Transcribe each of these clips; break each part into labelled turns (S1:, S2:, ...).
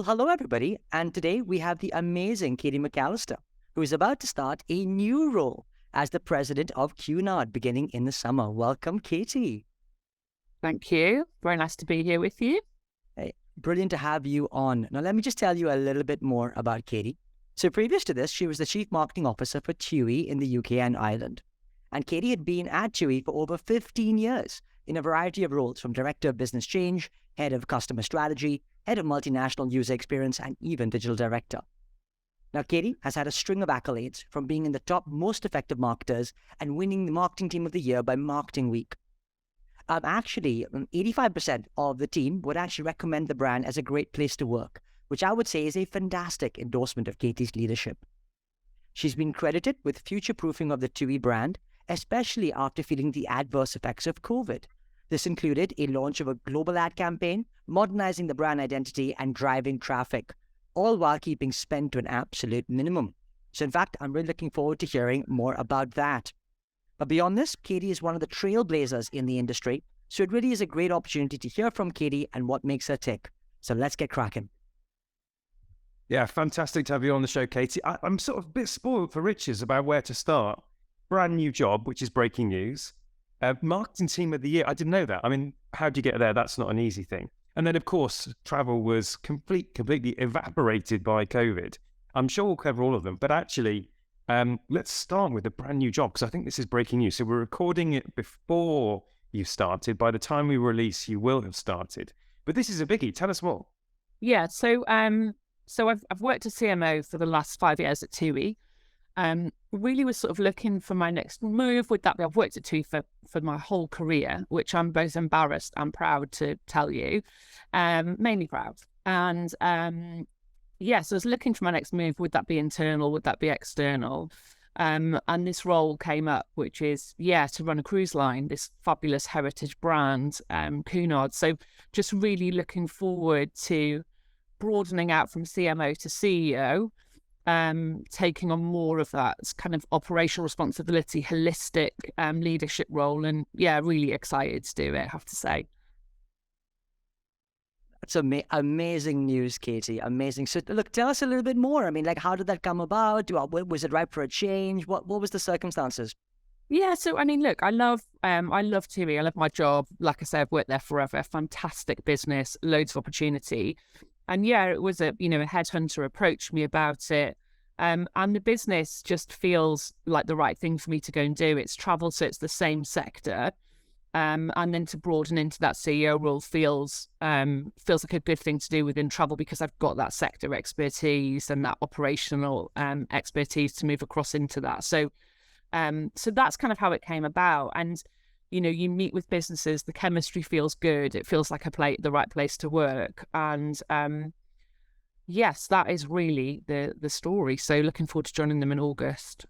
S1: Well, hello, everybody. And today we have the amazing Katie McAlister, who is about to start a new role as the president of QNOD beginning in the summer. Welcome, Katie.
S2: Thank you. Very nice to be here with you.
S1: Hey, brilliant to have you on. Now, let me just tell you a little bit more about Katie. So previous to this, she was the Chief Marketing Officer for TUI in the UK and Ireland. And Katie had been at TUI for over 15 years in a variety of roles, from Director of Business Change, Head of Customer Strategy, Head of Multinational User Experience, and even Digital Director. Now, Katie has had a string of accolades, from being in the top most effective marketers and winning the Marketing Team of the Year by Marketing Week. Actually, 85% of the team would actually recommend the brand as a great place to work, which I would say is a fantastic endorsement of Katie's leadership. She's been credited with future-proofing of the TUI brand, especially after feeling the adverse effects of COVID. This included a launch of a global ad campaign, modernizing the brand identity and driving traffic, all while keeping spend to an absolute minimum. So in fact, I'm really looking forward to hearing more about that. But beyond this, Katie is one of the trailblazers in the industry, so it really is a great opportunity to hear from Katie and what makes her tick. So let's get cracking.
S3: Yeah, fantastic to have you on the show, Katie. I'm sort of a bit spoiled for riches about where to start. Brand new job, which is breaking news. Marketing Team of the Year, I didn't know that. I mean, how do you get there? That's not an easy thing. And then, of course, travel was completely evaporated by COVID. I'm sure we'll cover all of them, but actually, let's start with the brand new job, because I think this is breaking news. So we're recording it before you started. By the time we release, you will have started. But this is a biggie. Tell us more.
S2: Yeah, so I've worked as CMO for the last 5 years at TUI. Really was sort of looking for my next move. Would that be? I've worked at TUI for my whole career, which I'm both embarrassed and proud to tell you. Mainly proud. And so I was looking for my next move. Would that be internal? Would that be external? And this role came up, which is, to run a cruise line, this fabulous heritage brand, Cunard. So just really looking forward to broadening out from CMO to CEO, taking on more of that kind of operational responsibility, holistic leadership role. And really excited to do it, I have to say.
S1: That's amazing news, Katie. Amazing. So look, tell us a little bit more. I mean, like, how did that come about? Was it ripe for a change? What was the circumstances?
S2: Yeah, so I mean, look, I love TUI. I love my job. Like I said, I've worked there forever. Fantastic business, loads of opportunity. And it was a headhunter approached me about it. And the business just feels like the right thing for me to go and do. It's travel, so it's the same sector. And then to broaden into that CEO role feels like a good thing to do within travel, because I've got that sector expertise and that operational expertise to move across into that. So that's kind of how it came about. And you meet with businesses, the chemistry feels good. It feels like the right place to work. And yes, that is really the story. So looking forward to joining them in August.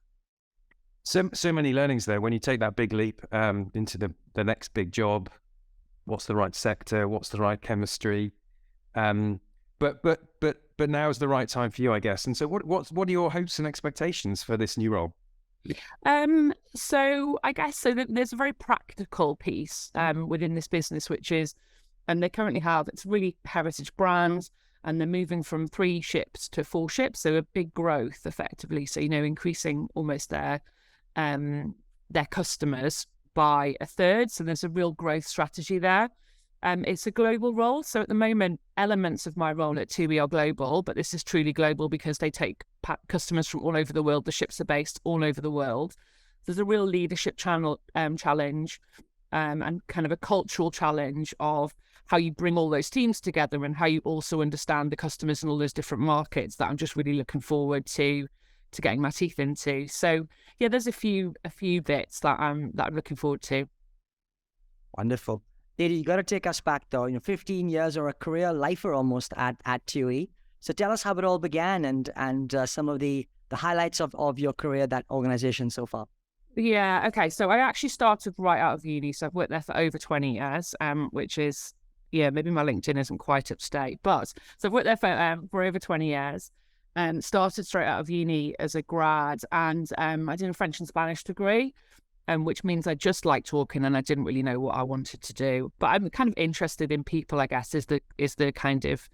S3: So many learnings there. When you take that big leap into the next big job, what's the right sector? What's the right chemistry? But now is the right time for you, I guess. And so what are your hopes and expectations for this new role?
S2: So I guess there's a very practical piece within this business, which is, and they currently have, it's really heritage brands, and they're moving from 3 ships to 4 ships, so a big growth effectively. So increasing almost their customers by a third. So there's a real growth strategy there. It's a global role. So at the moment, elements of my role at TUI are global, but this is truly global because they take customers from all over the world. The ships are based all over the world. There's a real leadership challenge and kind of a cultural challenge of how you bring all those teams together and how you also understand the customers in all those different markets that I'm just really looking forward to getting my teeth into. So there's a few bits that I'm looking forward to.
S1: Wonderful. Katie, you got to take us back though. 15 years or a career lifer almost at TUI. So tell us how it all began and some of the highlights of your career at that organization so far.
S2: Yeah. Okay. So I actually started right out of uni. So I've worked there for over 20 years, which is, maybe my LinkedIn isn't quite up to date, but so I've worked there for over 20 years. Started straight out of uni as a grad, and I did a French and Spanish degree, which means I just like talking and I didn't really know what I wanted to do. But I'm kind of interested in people, I guess, is the kind of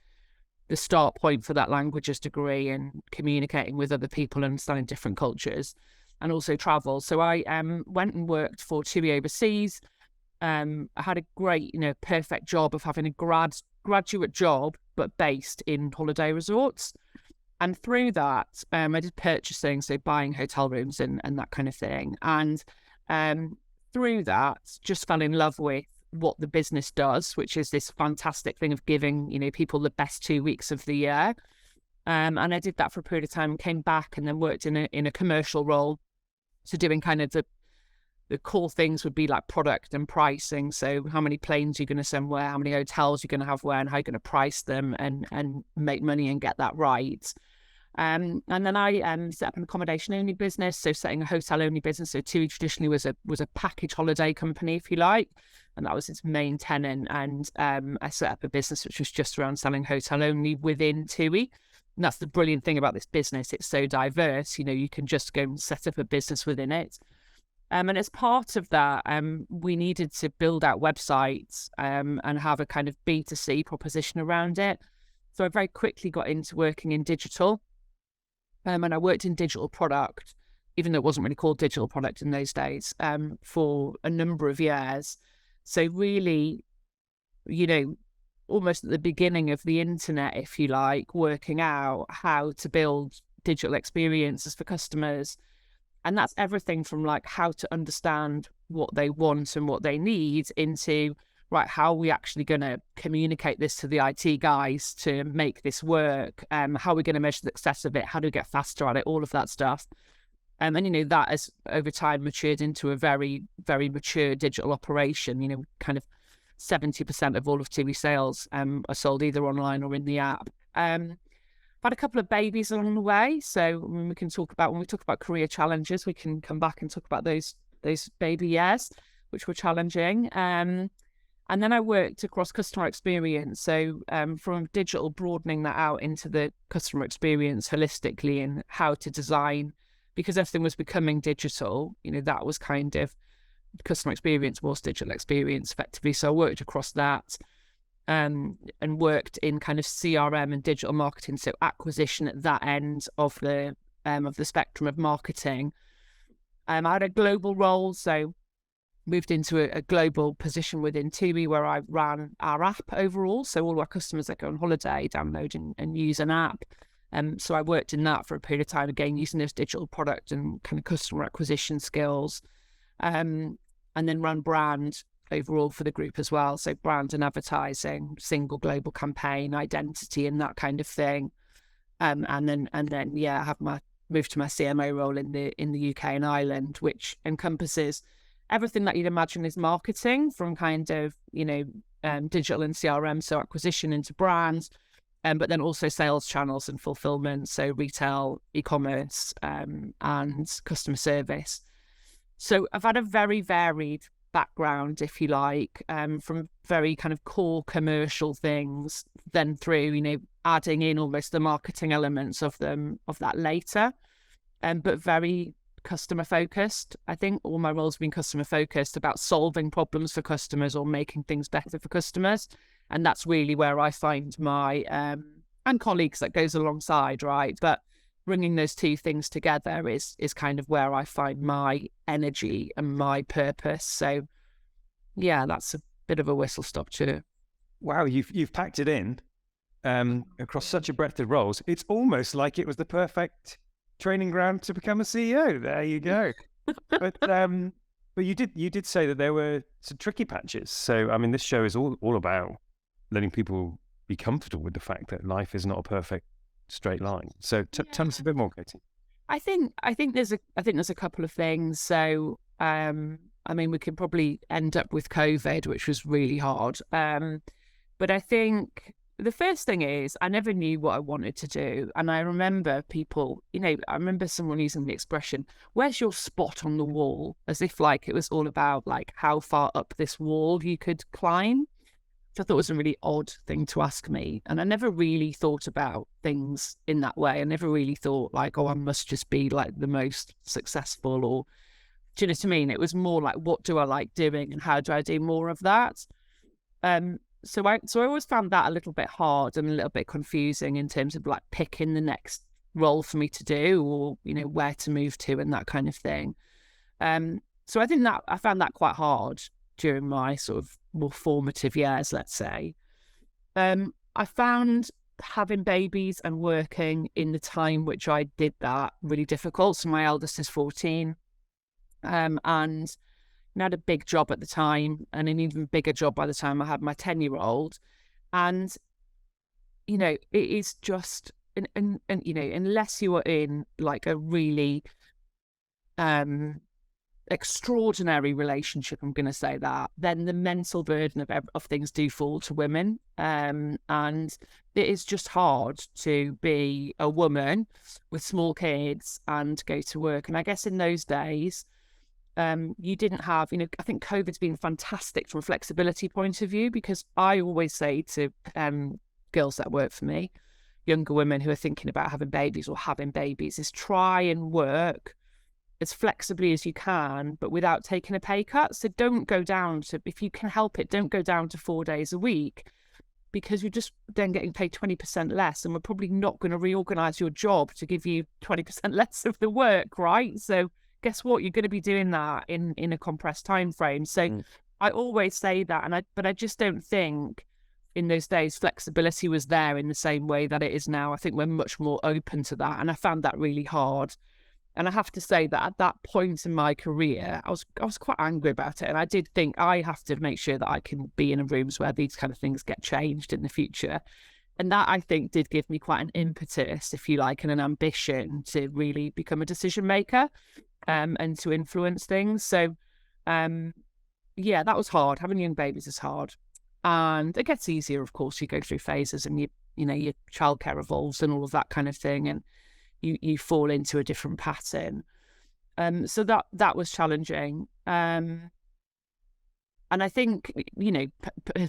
S2: start point for that languages degree and communicating with other people and understanding different cultures, and also travel. So I went and worked for TUI overseas. I had a great, perfect job of having a graduate job, but based in holiday resorts. And through that, I did purchasing, so buying hotel rooms and that kind of thing. And through that, just fell in love with what the business does, which is this fantastic thing of giving, people the best 2 weeks of the year. And I did that for a period of time, came back and then worked in a commercial role. So doing kind of the core things would be like product and pricing. So how many planes you're going to send where, how many hotels you're going to have where, and how you're going to price them and make money and get that right. And then I set up an accommodation only business, so setting a hotel only business. So TUI traditionally was a package holiday company, if you like, and that was its main tenant. And I set up a business which was just around selling hotel only within TUI. And that's the brilliant thing about this business. It's so diverse, you can just go and set up a business within it. And as part of that, we needed to build out websites and have a kind of B2C proposition around it. So I very quickly got into working in digital. And I worked in digital product, even though it wasn't really called digital product in those days, for a number of years. So really, almost at the beginning of the internet, if you like, working out how to build digital experiences for customers. And that's everything from like how to understand what they want and what they need into, right, how are we actually going to communicate this to the IT guys to make this work? How are we going to measure the success of it? How do we get faster at it? All of that stuff. And that has over time matured into a very, very mature digital operation. Kind of 70% of all of TUI sales are sold either online or in the app. I've had a couple of babies along the way. So when we talk about career challenges, we can come back and talk about those baby years, which were challenging. And then I worked across customer experience. So from digital, broadening that out into the customer experience holistically and how to design, because everything was becoming digital, that was kind of customer experience was digital experience effectively. So I worked across that and worked in kind of CRM and digital marketing. So acquisition at that end of the spectrum of marketing. I had a global role. So moved into a global position within TUI where I ran our app overall. So all our customers that go on holiday download and use an app. So I worked in that for a period of time, again, using those digital product and kind of customer acquisition skills. And then ran brand overall for the group as well. So brand and advertising, single global campaign, identity and that kind of thing. And then I have moved to my CMO role in the UK and Ireland, which encompasses everything that you'd imagine is marketing, from kind of, digital and CRM, so acquisition into brands, but then also sales channels and fulfillment, so retail, e-commerce, and customer service. So I've had a very varied background, if you like, from very kind of core commercial things, then through, adding in almost the marketing elements of that later, but very customer focused. I think all my roles have been customer focused, about solving problems for customers or making things better for customers. And that's really where I find my, and colleagues that goes alongside, right? But bringing those two things together is kind of where I find my energy and my purpose. So yeah, that's a bit of a whistle stop tour.
S3: Wow, you've packed it in across such a breadth of roles. It's almost like it was the perfect training ground to become a CEO. There you go. But you did say that there were some tricky patches. So I mean, this show is all about letting people be comfortable with the fact that life is not a perfect straight line. So tell us a bit more, Katie.
S2: I think there's a couple of things. So I mean, we could probably end up with COVID, which was really hard. But I think the first thing is I never knew what I wanted to do. And I remember people, I remember someone using the expression, where's your spot on the wall? As if like it was all about like how far up this wall you could climb, which I thought was a really odd thing to ask me. And I never really thought about things in that way. I never really thought like, oh, I must just be like the most successful, or do you know what I mean? It was more like, what do I like doing and how do I do more of that? I always found that a little bit hard and a little bit confusing in terms of like picking the next role for me to do, or where to move to and that kind of thing. So I think that I found that quite hard during my sort of more formative years, let's say. I found having babies and working in the time which I did that really difficult. So my eldest is 14, and I had a big job at the time, and an even bigger job by the time I had my 10-year-old. And, it is just, and unless you are in like a really extraordinary relationship, I'm going to say that, then the mental burden of things do fall to women. And it is just hard to be a woman with small kids and go to work. And I guess in those days, you didn't have, I think COVID's been fantastic from a flexibility point of view, because I always say to girls that work for me, younger women who are thinking about having babies or having babies, is try and work as flexibly as you can, but without taking a pay cut. So don't go down to, if you can help it, don't go down to 4 days a week, because you're just then getting paid 20% less, and we're probably not going to reorganize your job to give you 20% less of the work, right? So guess what? You're going to be doing that in a compressed time frame. So I always say that, but I just don't think in those days flexibility was there in the same way that it is now. I think we're much more open to that, and I found that really hard. And I have to say that at that point in my career, I was quite angry about it, and I did think I have to make sure that I can be in rooms where these kind of things get changed in the future. And that, I think, did give me quite an impetus, if you like, and an ambition to really become a decision maker, and to influence things. So, yeah, that was hard. Having young babies is hard. And it gets easier, of course. You go through phases, and your childcare evolves and all of that kind of thing. And you fall into a different pattern. So that was challenging. And I think,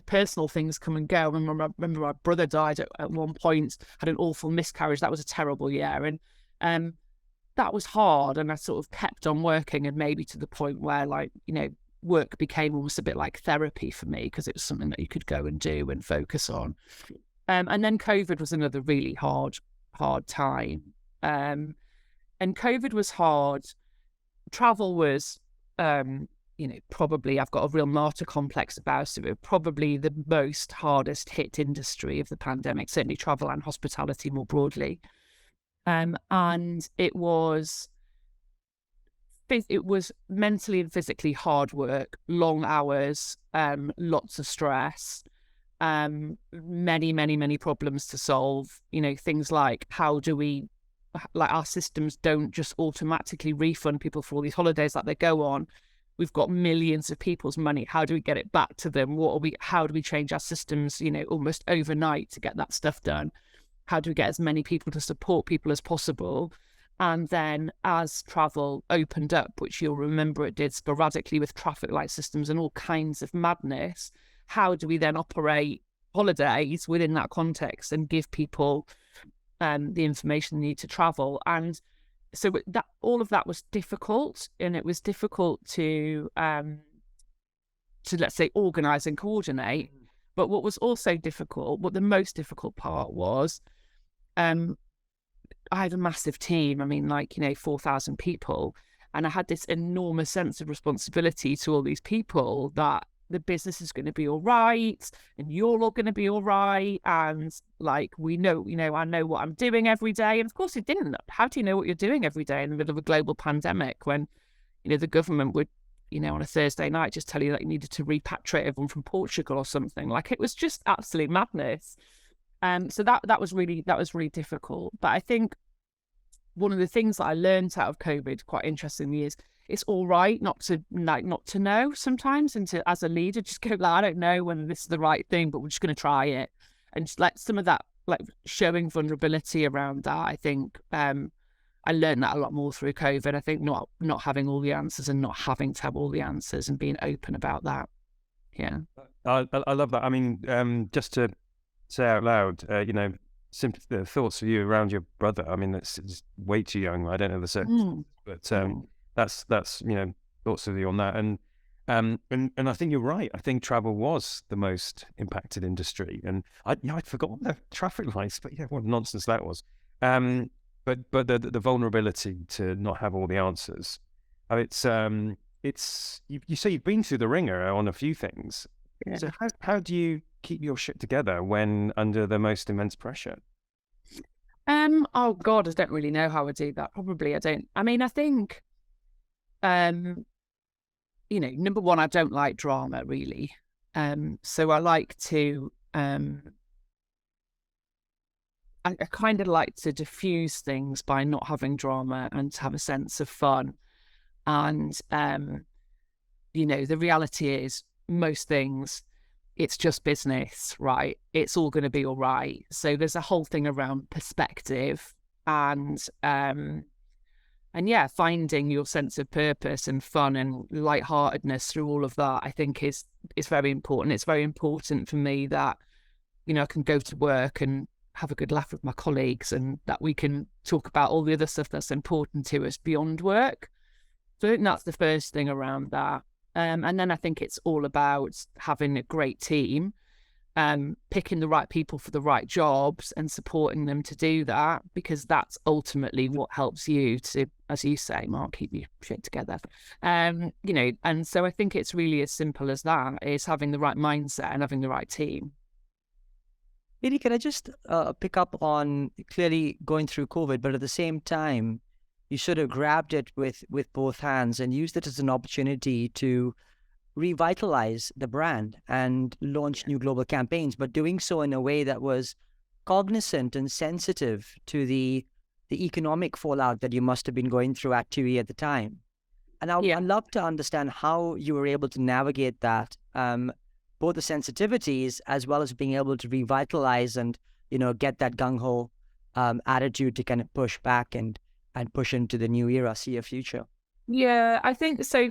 S2: personal things come and go. I remember my brother died at one point, had an awful miscarriage. That was a terrible year. And that was hard. And I sort of kept on working, and maybe to the point where, like, work became almost a bit like therapy for me, because it was something that you could go and do and focus on. And then COVID was another really hard time. And COVID was hard. Travel was, probably, I've got a real martyr complex about it, probably the most hardest hit industry of the pandemic, certainly travel and hospitality more broadly. And it was mentally and physically hard work, long hours, lots of stress, many, many, many problems to solve. Things like, our systems don't just automatically refund people for all these holidays that they go on. We've got millions of people's money. How do we get it back to them? How do we change our systems, almost overnight to get that stuff done? How do we get as many people to support people as possible? And then as travel opened up, which you'll remember it did sporadically with traffic light systems and all kinds of madness, how do we then operate holidays within that context and give people the information they need to travel? And so that all of that was difficult, and it was difficult to let's say organize and coordinate. But what was also difficult, what the most difficult part was, I had a massive team. I mean, 4,000 people, and I had this enormous sense of responsibility to all these people, that the business is going to be all right, and you're all going to be all right. And we know, I know what I'm doing every day. And of course it didn't. How do you know what you're doing every day in the middle of a global pandemic, when, the government would, on a Thursday night just tell you that you needed to repatriate everyone from Portugal or something? It was just absolute madness. So that was really difficult. But I think one of the things that I learned out of COVID, quite interestingly, is it's all right not to know sometimes, and to, as a leader, just go, I don't know whether this is the right thing, but we're just going to try it. And just some of that, showing vulnerability around that, I think I learned that a lot more through COVID. I think not having all the answers, and not having to have all the answers, and being open about that. Yeah.
S3: I love that. I mean, just to say out loud, simple thoughts for you around your brother. I mean, it's way too young. I don't know the circumstances, but that's thoughts of you on that. And And I think you're right. I think travel was the most impacted industry, and I'd forgotten the traffic lights, but yeah, what nonsense that was. But the vulnerability to not have all the answers. It's you say you've been through the ringer on a few things.
S2: Yeah.
S3: So how do you keep your shit together when under the most immense pressure?
S2: Oh God, I don't really know how I do that. Probably I don't. I mean, I think, number one, I don't like drama really. So I like to, I kind of like to diffuse things by not having drama and to have a sense of fun. And, the reality is most things, it's just business, right? It's all going to be all right. So there's a whole thing around perspective and yeah, finding your sense of purpose and fun and lightheartedness through all of that, I think is very important. It's very important for me that, I can go to work and have a good laugh with my colleagues and that we can talk about all the other stuff that's important to us beyond work. So I think that's the first thing around that. And then I think it's all about having a great team, picking the right people for the right jobs and supporting them to do that, because that's ultimately what helps you to, as you say, Mark, keep your shit together. And so I think it's really as simple as that, is having the right mindset and having the right team.
S1: Katie, can I just pick up on clearly going through COVID, but at the same time, you sort of grabbed it with both hands and used it as an opportunity to revitalize the brand and launch new global campaigns, but doing so in a way that was cognizant and sensitive to the economic fallout that you must have been going through at TUI at the time. And I'd love to understand how you were able to navigate that, both the sensitivities as well as being able to revitalize and, get that gung-ho attitude to kind of push back and push into the new era, see a future.
S2: Yeah, I think so.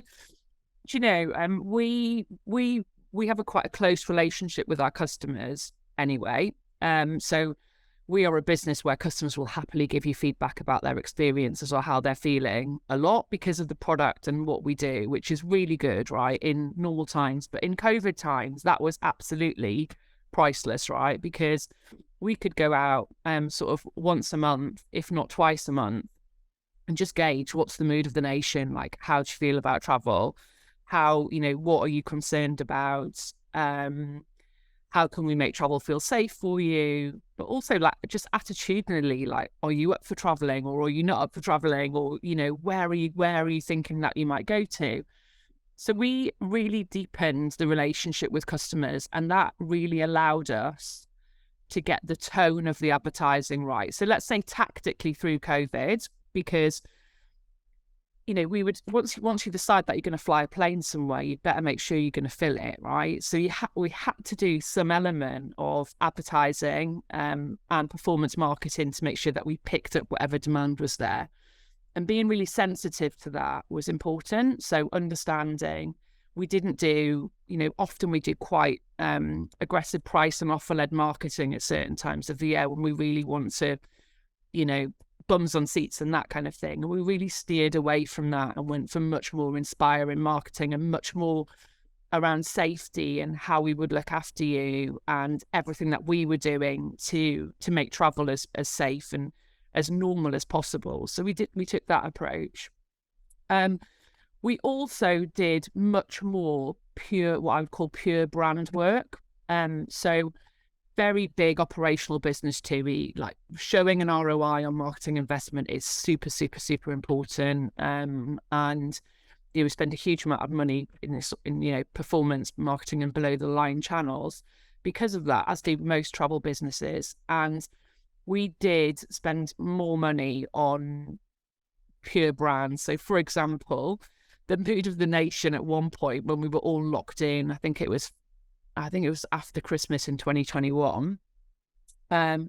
S2: We have quite a close relationship with our customers anyway. So we are a business where customers will happily give you feedback about their experiences or how they're feeling a lot because of the product and what we do, which is really good, right, in normal times. But in COVID times, that was absolutely priceless, right? Because we could go out sort of once a month, if not twice a month, and just gauge what's the mood of the nation, like how do you feel about travel? How, what are you concerned about? How can we make travel feel safe for you? But also like just attitudinally, like, are you up for traveling or are you not up for traveling? Or, where are you thinking that you might go to? So we really deepened the relationship with customers, and that really allowed us to get the tone of the advertising right. So let's say tactically through COVID, because we would once you decide that you're going to fly a plane somewhere, you'd better make sure you're going to fill it, right? So we had to do some element of advertising and performance marketing to make sure that we picked up whatever demand was there, and being really sensitive to that was important. So understanding we didn't do, often we do quite aggressive price and offer-led marketing at certain times of the year when we really want to, bums on seats and that kind of thing. And we really steered away from that and went for much more inspiring marketing and much more around safety and how we would look after you and everything that we were doing to make travel as safe and as normal as possible. So we took that approach. We also did much more pure, what I would call pure brand work. So very big operational business TUI, like showing an ROI on marketing investment is super, super, super important. And we spend a huge amount of money in performance marketing and below the line channels because of that, as do most travel businesses. And we did spend more money on pure brands. So for example, the mood of the nation at one point when we were all locked in, I think it was after Christmas in 2021. And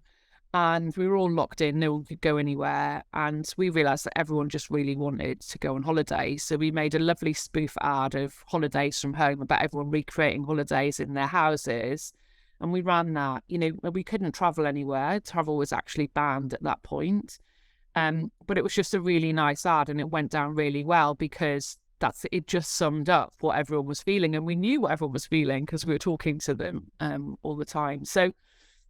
S2: we were all locked in, no one could go anywhere. And we realised that everyone just really wanted to go on holiday. So we made a lovely spoof ad of holidays from home about everyone recreating holidays in their houses. And we ran that, we couldn't travel anywhere. Travel was actually banned at that point. But it was just a really nice ad and it went down really well because it just summed up what everyone was feeling, and we knew what everyone was feeling because we were talking to them all the time. So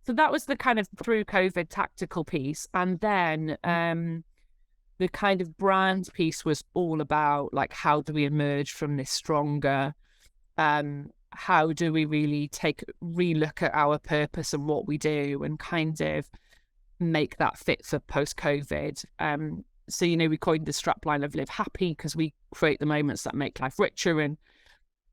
S2: that was the kind of through COVID tactical piece. And then the kind of brand piece was all about like, how do we emerge from this stronger? How do we really relook at our purpose and what we do and kind of make that fit for post-COVID? So, we coined the strapline of live happy because we create the moments that make life richer. And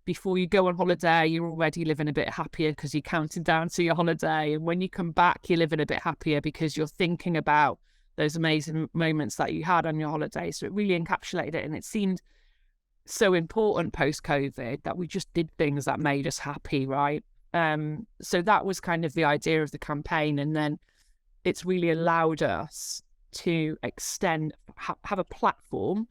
S2: before you go on holiday, you're already living a bit happier because you're counting down to your holiday. And when you come back, you're living a bit happier because you're thinking about those amazing moments that you had on your holiday. So it really encapsulated it. And it seemed so important post-COVID that we just did things that made us happy, right? So that was kind of the idea of the campaign. And then it's really allowed us to have a platform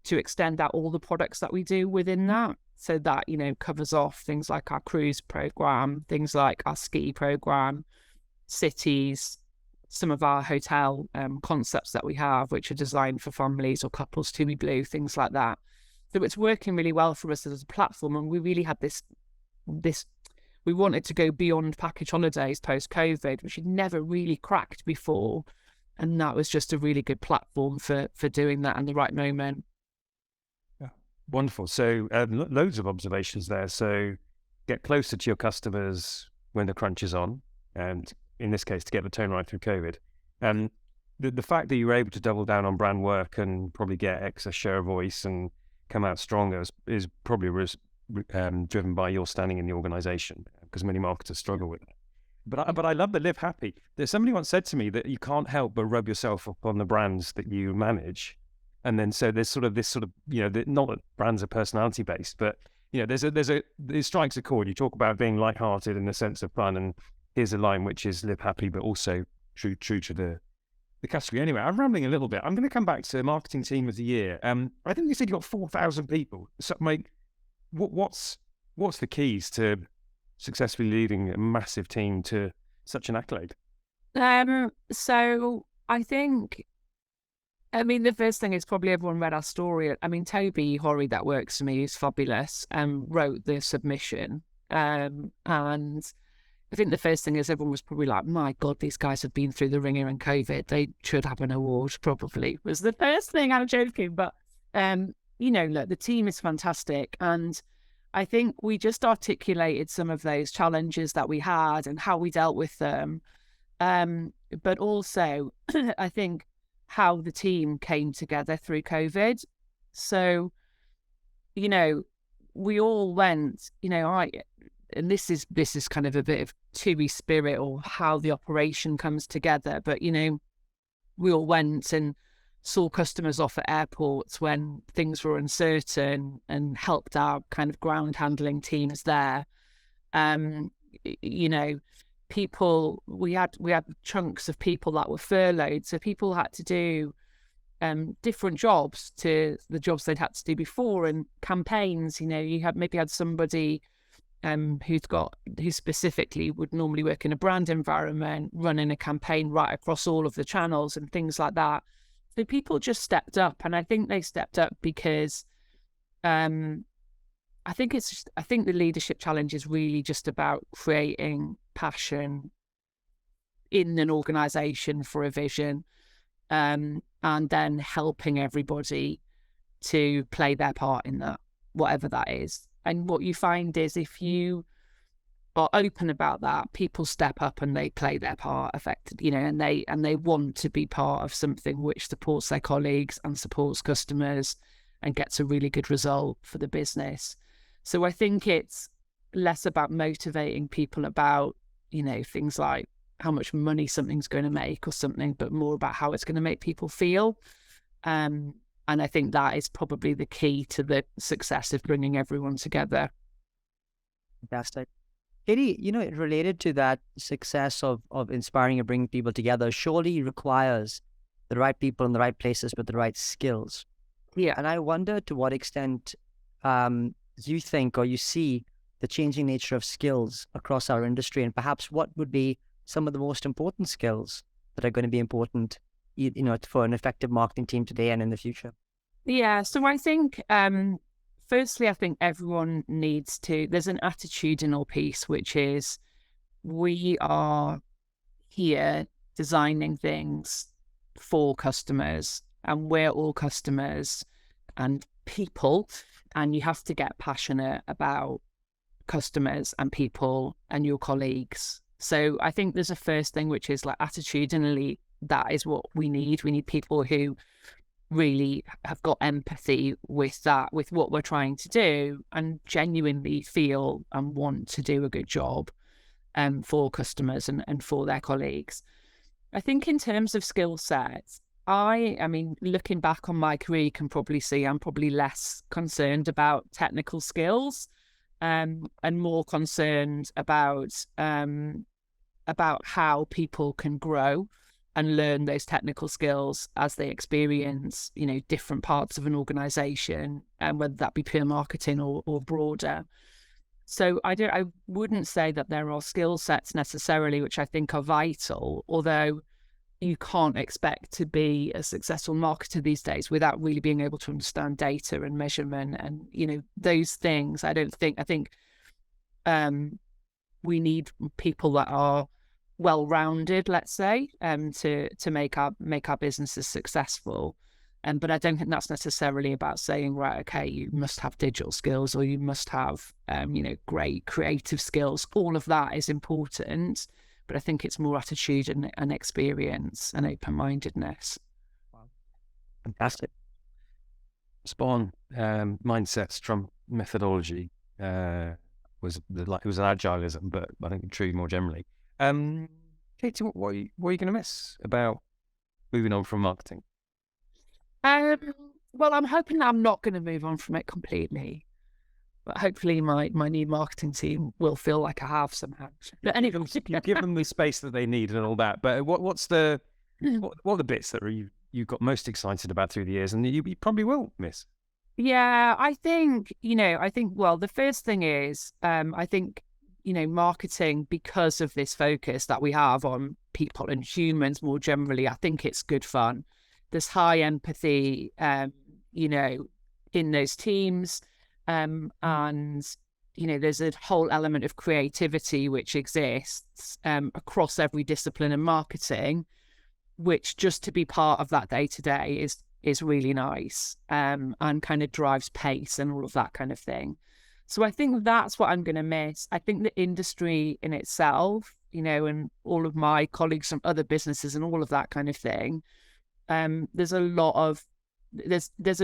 S2: to extend out all the products that we do within that. So that, covers off things like our cruise program, things like our ski program, cities, some of our hotel concepts that we have, which are designed for families or couples, TUI Blue, things like that. So it's working really well for us as a platform. And we really had this, we wanted to go beyond package holidays post-COVID, which had never really cracked before. And that was just a really good platform for doing that in the right moment.
S3: Yeah, wonderful. So loads of observations there. So get closer to your customers when the crunch is on, and in this case, to get the tone right through COVID. And the fact that you were able to double down on brand work and probably get excess share of voice and come out stronger is probably driven by your standing in the organization, because many marketers struggle with it. But I love the live happy. There's somebody once said to me that you can't help but rub yourself up on the brands that you manage. And then so there's sort of this not that brands are personality based, but it strikes a chord. You talk about being lighthearted in the sense of fun, and here's a line which is live happy, but also true to the category. Anyway, I'm rambling a little bit. I'm going to come back to marketing team of the year. I think you said you got 4,000 people. So, mate, what's the keys to successfully leading a massive team to such an accolade?
S2: So I think, the first thing is probably everyone read our story. Toby Horry, that works for me, is fabulous, and wrote the submission. And I think the first thing is everyone was probably like, my God, these guys have been through the ringer in COVID. They should have an award, probably, was the first thing. I'm joking. But, look, the team is fantastic. And I think we just articulated some of those challenges that we had and how we dealt with them. But also, I think how the team came together through COVID. So, we all went, and this is kind of a bit of TUI spirit or how the operation comes together. But, we all went and saw customers off at airports when things were uncertain and helped our kind of ground handling teams there. People, we had chunks of people that were furloughed. So people had to do different jobs to the jobs they'd had to do before, and campaigns. You had somebody who specifically would normally work in a brand environment, running a campaign right across all of the channels and things like that. So people just stepped up, and I think they stepped up because I think the leadership challenge is really just about creating passion in an organization for a vision, and then helping everybody to play their part in that, whatever that is. And what you find is if you are open about that, people step up and they play their part effectively, and they want to be part of something which supports their colleagues and supports customers and gets a really good result for the business. So I think it's less about motivating people about, things like how much money something's going to make or something, but more about how it's going to make people feel. And I think that is probably the key to the success of bringing everyone together.
S1: Fantastic. Katie, related to that success of inspiring and bringing people together, surely requires the right people in the right places with the right skills.
S2: Yeah.
S1: And I wonder to what extent you think or you see the changing nature of skills across our industry, and perhaps what would be some of the most important skills that are going to be important, for an effective marketing team today and in the future.
S2: Yeah. So I think firstly, I think everyone needs to, there's an attitudinal piece, which is we are here designing things for customers, and we're all customers and people, and you have to get passionate about customers and people and your colleagues. So I think there's a first thing, which is like attitudinally, that is what we need. We need people who really have got empathy with that, with what we're trying to do, and genuinely feel and want to do a good job for customers and for their colleagues. I think in terms of skill sets, I mean, looking back on my career, you can probably see I'm probably less concerned about technical skills and more concerned about how people can grow and learn those technical skills as they experience, different parts of an organization, and whether that be pure marketing or broader. So I wouldn't say that there are skill sets necessarily which I think are vital, although you can't expect to be a successful marketer these days without really being able to understand data and measurement and, those things. I think we need people that are well-rounded, let's say, to make our businesses successful. But I don't think that's necessarily about saying, right, okay, you must have digital skills or you must have, great creative skills. All of that is important, but I think it's more attitude and experience and open-mindedness.
S1: Wow. Fantastic.
S3: Spawn mindset, Scrum methodology was it was an agilism, but I think true more generally. Katie, what are you going to miss about moving on from marketing?
S2: Well, I'm hoping that I'm not going to move on from it completely, but hopefully my new marketing team will feel like I have somehow. But anyway,
S3: you give them the space that they need and all that. But what are the bits that you got most excited about through the years, and you probably will miss?
S2: Yeah, I think well, the first thing is I think marketing, because of this focus that we have on people and humans more generally, I think it's good fun. There's high empathy, in those teams. And, there's a whole element of creativity which exists across every discipline in marketing, which just to be part of that day to day is really nice and kind of drives pace and all of that kind of thing. So I think that's what I'm going to miss. I think the industry in itself, and all of my colleagues from other businesses and all of that kind of thing, there's a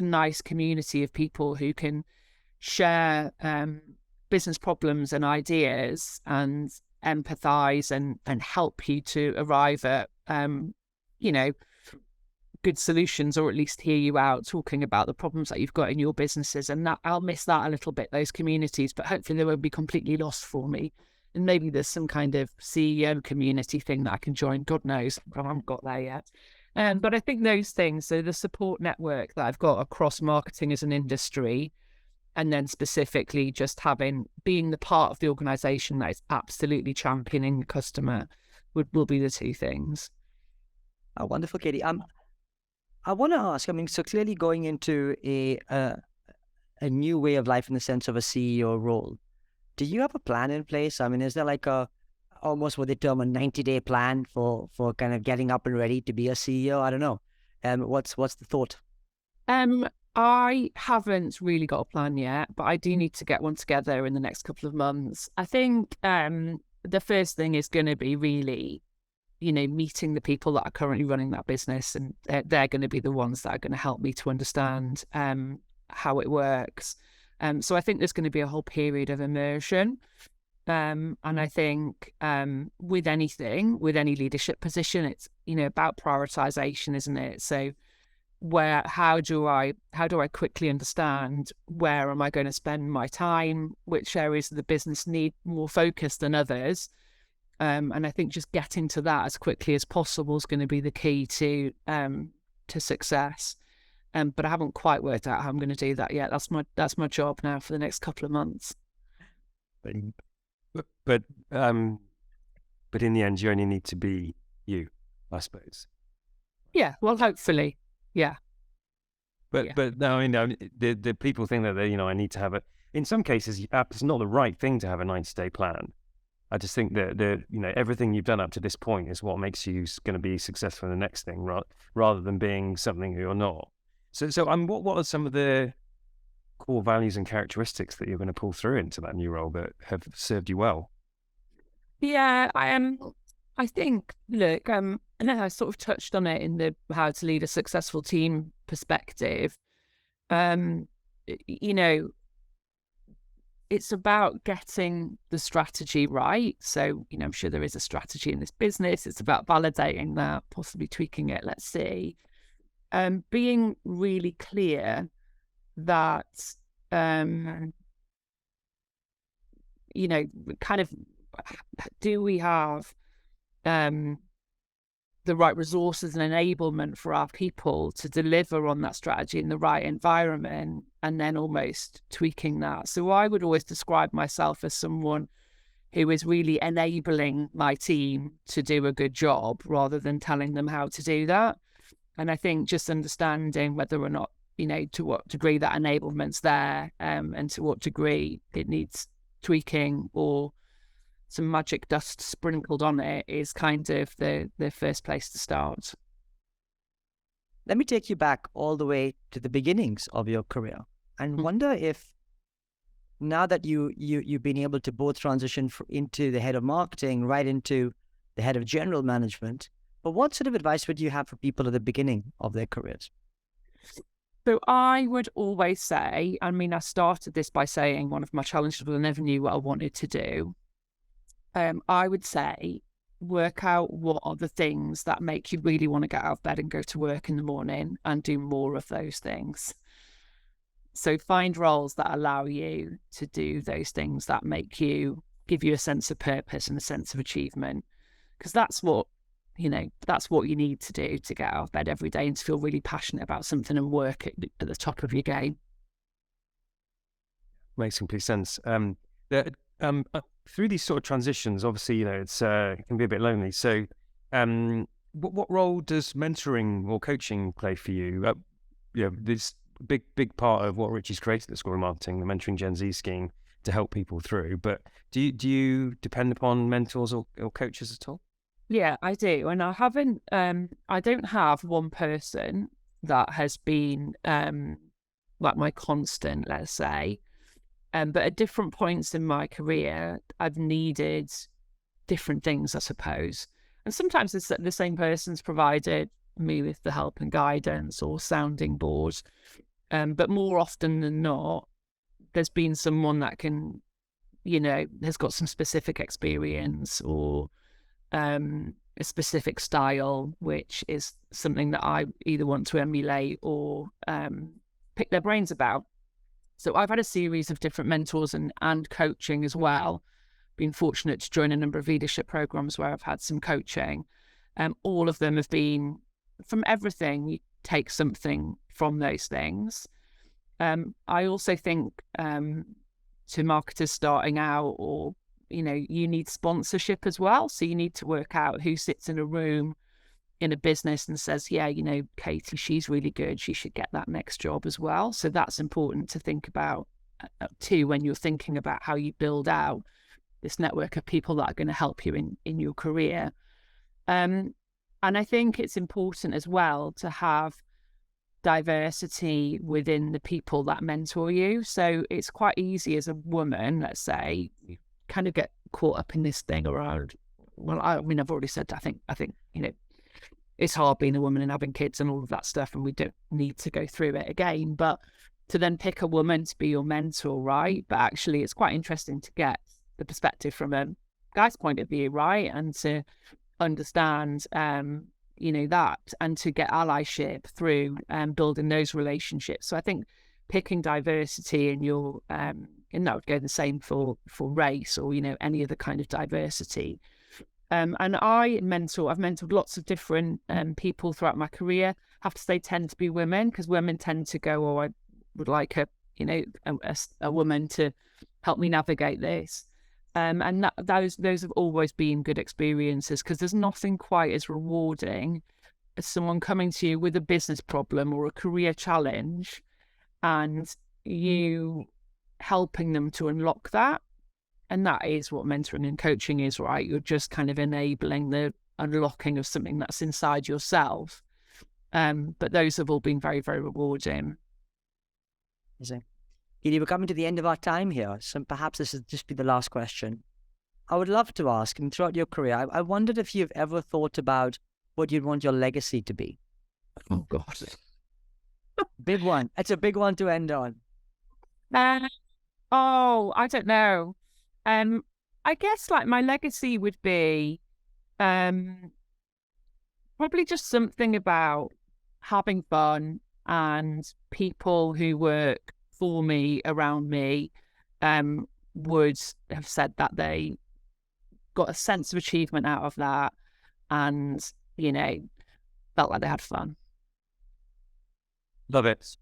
S2: nice community of people who can share business problems and ideas and empathize and help you to arrive at good solutions, or at least hear you out talking about the problems that you've got in your businesses. And that I'll miss that a little bit, those communities, but hopefully they won't be completely lost for me. And maybe there's some kind of CEO community thing that I can join. God knows, I haven't got there yet. But I think those things, so the support network that I've got across marketing as an industry, and then specifically just being the part of the organization that is absolutely championing the customer will be the two things.
S1: Oh, wonderful, Katie. I want to ask, so clearly going into a new way of life in the sense of a CEO role, do you have a plan in place? I mean, is there like almost what they term a 90-day plan for kind of getting up and ready to be a CEO? I don't know. What's the thought?
S2: I haven't really got a plan yet, but I do need to get one together in the next couple of months. I think the first thing is going to be really, meeting the people that are currently running that business, and they're going to be the ones that are going to help me to understand how it works. So I think there's going to be a whole period of immersion. And I think with any leadership position, it's, about prioritization, isn't it? So how do I quickly understand where am I going to spend my time, which areas of the business need more focus than others? And I think just getting to that as quickly as possible is going to be the key to success. But I haven't quite worked out how I'm going to do that yet. That's my job now for the next couple of months.
S3: But in the end, you only need to be you, I suppose.
S2: Yeah. Well, hopefully. Yeah.
S3: But
S2: Yeah.
S3: but no, I mean, the people think that they, I need to have it. In some cases, it's not the right thing to have a 90-day plan. I just think that everything you've done up to this point is what makes you going to be successful in the next thing, rather than being something you're not. So what are some of the core values and characteristics that you're going to pull through into that new role that have served you well?
S2: Yeah, I think, look, and then I sort of touched on it in the how to lead a successful team perspective. Um, you know, it's about getting the strategy right. So, I'm sure there is a strategy in this business. It's about validating that, possibly tweaking it. Let's see. Being really clear that, kind of, do we have the right resources and enablement for our people to deliver on that strategy in the right environment, and then almost tweaking that. So I would always describe myself as someone who is really enabling my team to do a good job rather than telling them how to do that. And I think just understanding whether or not, to what degree that enablement's there, and to what degree it needs tweaking or some magic dust sprinkled on it is kind of the first place to start.
S1: Let me take you back all the way to the beginnings of your career and wonder if now that you've been able to both transition into the head of marketing right into the head of general management, but what sort of advice would you have for people at the beginning of their careers?
S2: So I would always say, I started this by saying one of my challenges was I never knew what I wanted to do. I would say work out what are the things that make you really want to get out of bed and go to work in the morning and do more of those things. So find roles that allow you to do those things that give you a sense of purpose and a sense of achievement. Because that's what you need to do to get out of bed every day and to feel really passionate about something and work at the top of your game.
S3: Makes complete sense. Through these sort of transitions, obviously, it can be a bit lonely. So, what role does mentoring or coaching play for you? This big part of what Richie's created at School of Marketing, the Mentoring Gen Z scheme, to help people through. But do you depend upon mentors or coaches at all?
S2: Yeah, I do, and I haven't. I don't have one person that has been like my constant, let's say. But at different points in my career, I've needed different things, I suppose. And sometimes the same person's provided me with the help and guidance or sounding board. But more often than not, there's been someone that can, has got some specific experience or a specific style, which is something that I either want to emulate or pick their brains about. So I've had a series of different mentors and coaching as well. Been fortunate to join a number of leadership programs where I've had some coaching. All of them have been from everything. You take something from those things. I also think to marketers starting out, or you need sponsorship as well. So you need to work out who sits in a room in a business and says, yeah, Katie, she's really good. She should get that next job as well. So that's important to think about too when you're thinking about how you build out this network of people that are going to help you in your career. And I think it's important as well to have diversity within the people that mentor you. So it's quite easy as a woman, let's say, you kind of get caught up in this thing around, well, I've already said that. I think, it's hard being a woman and having kids and all of that stuff, and we don't need to go through it again. But to then pick a woman to be your mentor, right? But actually, it's quite interesting to get the perspective from a guy's point of view, right? And to understand, that, and to get allyship through building those relationships. So I think picking diversity in your, and that would go the same for race or, any other kind of diversity. And I've mentored lots of different people throughout my career. I have to say tend to be women, because women tend to go, oh, I would like a woman to help me navigate this. And those have always been good experiences, because there's nothing quite as rewarding someone coming to you with a business problem or a career challenge, and you helping them to unlock that. And that is what mentoring and coaching is, right? You're just kind of enabling the unlocking of something that's inside yourself. But those have all been very, very rewarding.
S1: Amazing. Katie, we're coming to the end of our time here, so perhaps this will just be the last question. I would love to ask, and throughout your career, I wondered if you've ever thought about what you'd want your legacy to be.
S2: Oh, God.
S1: Big one. It's a big one to end on.
S2: I don't know. I guess like my legacy would be probably just something about having fun, and people who work for me, around me, would have said that they got a sense of achievement out of that, and, you know, felt like they had fun.
S3: Love it.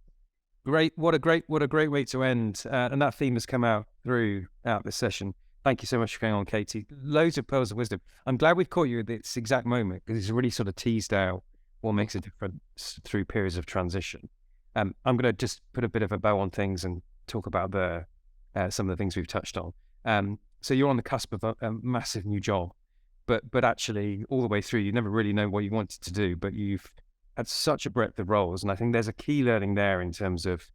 S3: Great. What a great way to end. And that theme has come out throughout this session. Thank you so much for going on, Katie. Loads of pearls of wisdom. I'm glad we've caught you at this exact moment, because it's really sort of teased out what makes a difference through periods of transition. I'm going to just put a bit of a bow on things and talk about some of the things we've touched on. So you're on the cusp of a massive new job, but actually all the way through, you never really know what you wanted to do, but you've had such a breadth of roles. And I think there's a key learning there in terms of,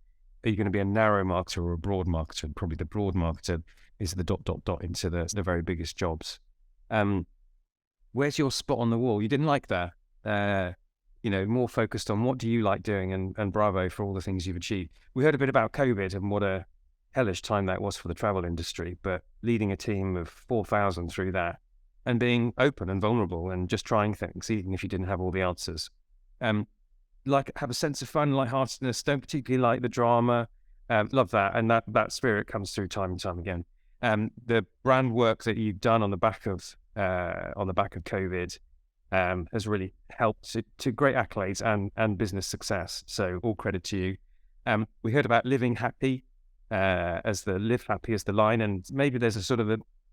S3: are you going to be a narrow marketer or a broad marketer? And probably the broad marketer is the ... into the very biggest jobs. Where's your spot on the wall? You didn't like that. More focused on what do you like doing, and bravo for all the things you've achieved. We heard a bit about COVID and what a hellish time that was for the travel industry, but leading a team of 4,000 through that and being open and vulnerable and just trying things, even if you didn't have all the answers. Have a sense of fun, lightheartedness, don't particularly like the drama. Love that. And that spirit comes through time and time again. The brand work that you've done on the back of COVID has really helped to great accolades and business success. So all credit to you. We heard about living happy as the live happy as the line, and maybe there's a sort of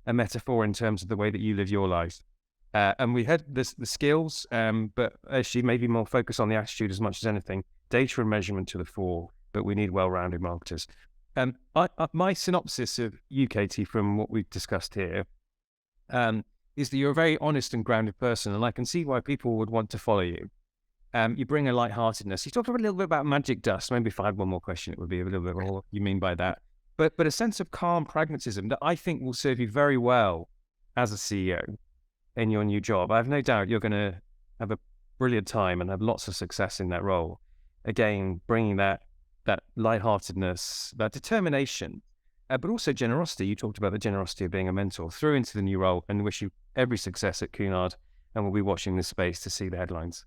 S3: a metaphor in terms of the way that you live your life. And we had the skills, but actually maybe more focus on the attitude as much as anything. Data and measurement to the fore, but we need well-rounded marketers. My synopsis of you, Katie, from what we've discussed here, is that you're a very honest and grounded person, and I can see why people would want to follow you. You bring a lightheartedness. You talked a little bit about magic dust. Maybe if I had one more question, it would be a little bit more what you mean by that. But a sense of calm pragmatism that I think will serve you very well as a CEO in your new job. I have no doubt you're going to have a brilliant time and have lots of success in that role. Again, bringing that lightheartedness, that determination, but also generosity. You talked about the generosity of being a mentor through into the new role, and wish you every success at Cunard. And we'll be watching this space to see the headlines.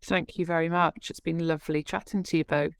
S2: Thank you very much. It's been lovely chatting to you both.